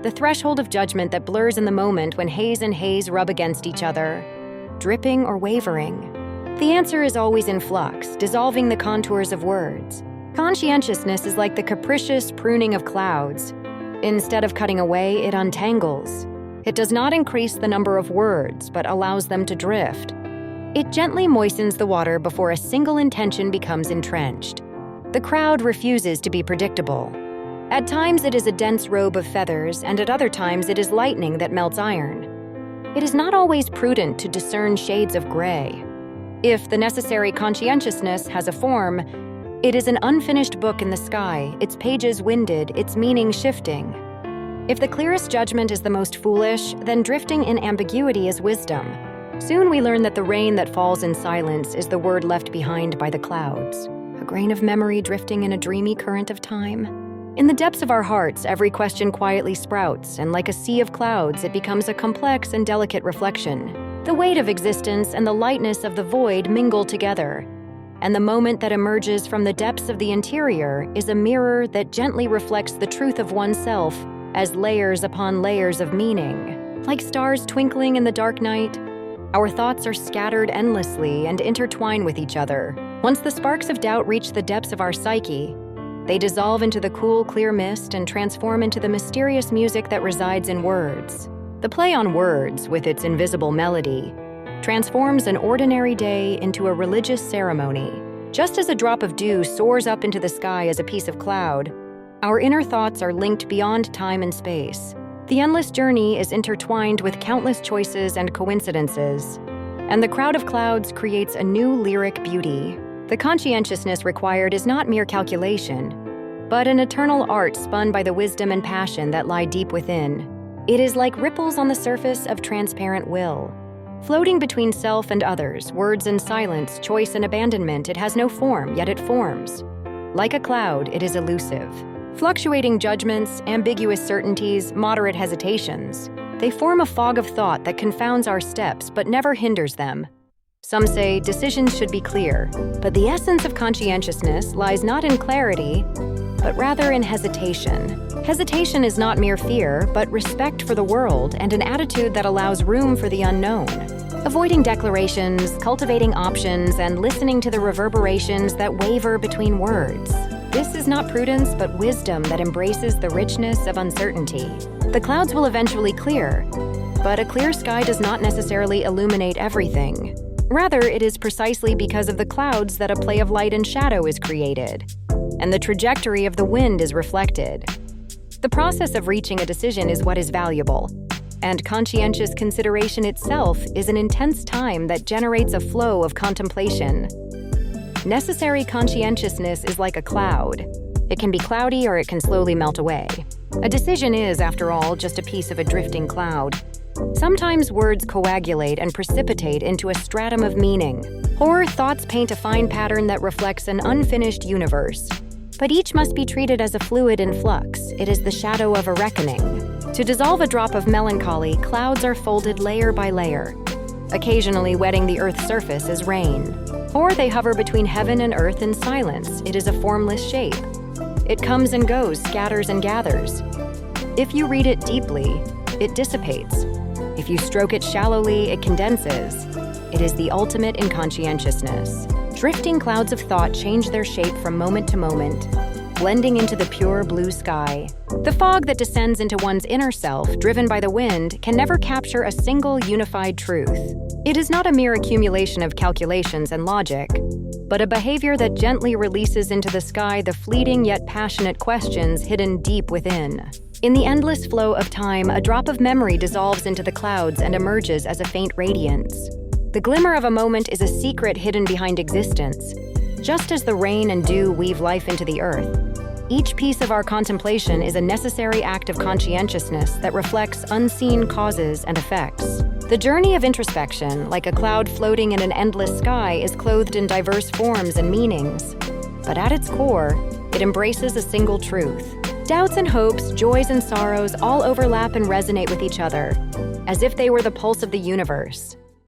the threshold of judgment that blurs in the moment when haze and haze rub against each other, dripping or wavering. The answer is always in flux, dissolving the contours of words. Conscientiousness is like the capricious pruning of clouds. Instead of cutting away, it untangles. It does not increase the number of words, but allows them to drift. It gently moistens the water before a single intention becomes entrenched. The crowd refuses to be predictable. At times it is a dense robe of feathers, and at other times it is lightning that melts iron. It is not always prudent to discern shades of gray. If the necessary conscientiousness has a form, it is an unfinished book in the sky, its pages winded, its meaning shifting. If the clearest judgment is the most foolish, then drifting in ambiguity is wisdom. Soon we learn that the rain that falls in silence is the word left behind by the clouds, a grain of memory drifting in a dreamy current of time. In the depths of our hearts, every question quietly sprouts, and like a sea of clouds, it becomes a complex and delicate reflection. The weight of existence and the lightness of the void mingle together, and the moment that emerges from the depths of the interior is a mirror that gently reflects the truth of oneself as layers upon layers of meaning. Like stars twinkling in the dark night, our thoughts are scattered endlessly and intertwine with each other. Once the sparks of doubt reach the depths of our psyche, they dissolve into the cool, clear mist and transform into the mysterious music that resides in words. The play on words, with its invisible melody, transforms an ordinary day into a religious ceremony. Just as a drop of dew soars up into the sky as a piece of cloud, our inner thoughts are linked beyond time and space. The endless journey is intertwined with countless choices and coincidences, and the crowd of clouds creates a new lyric beauty. The conscientiousness required is not mere calculation, but an eternal art spun by the wisdom and passion that lie deep within. It is like ripples on the surface of transparent will. Floating between self and others, words and silence, choice and abandonment, it has no form, yet it forms. Like a cloud, it is elusive. Fluctuating judgments, ambiguous certainties, moderate hesitations, they form a fog of thought that confounds our steps but never hinders them. Some say decisions should be clear, but the essence of conscientiousness lies not in clarity, but rather in hesitation. Hesitation is not mere fear, but respect for the world and an attitude that allows room for the unknown. Avoiding declarations, cultivating options, and listening to the reverberations that waver between words. This is not prudence, but wisdom that embraces the richness of uncertainty. The clouds will eventually clear, but a clear sky does not necessarily illuminate everything. Rather, it is precisely because of the clouds that a play of light and shadow is created, and the trajectory of the wind is reflected. The process of reaching a decision is what is valuable, and conscientious consideration itself is an intense time that generates a flow of contemplation. Necessary conscientiousness is like a cloud. It can be cloudy or it can slowly melt away. A decision is, after all, just a piece of a drifting cloud. Sometimes words coagulate and precipitate into a stratum of meaning, or thoughts paint a fine pattern that reflects an unfinished universe. But each must be treated as a fluid in flux. It is the shadow of a reckoning. To dissolve a drop of melancholy, clouds are folded layer by layer, occasionally wetting the earth's surface as rain. Or they hover between heaven and earth in silence. It is a formless shape. It comes and goes, scatters and gathers. If you read it deeply, it dissipates. If you stroke it shallowly, it condenses. It is the ultimate in conscientiousness. Drifting clouds of thought change their shape from moment to moment, blending into the pure blue sky. The fog that descends into one's inner self, driven by the wind, can never capture a single unified truth. It is not a mere accumulation of calculations and logic, but a behavior that gently releases into the sky the fleeting yet passionate questions hidden deep within. In the endless flow of time, a drop of memory dissolves into the clouds and emerges as a faint radiance. The glimmer of a moment is a secret hidden behind existence. Just as the rain and dew weave life into the earth, each piece of our contemplation is a necessary act of conscientiousness that reflects unseen causes and effects. The journey of introspection, like a cloud floating in an endless sky, is clothed in diverse forms and meanings. But at its core, it embraces a single truth. Doubts and hopes, joys and sorrows all overlap and resonate with each other, as if they were the pulse of the universe.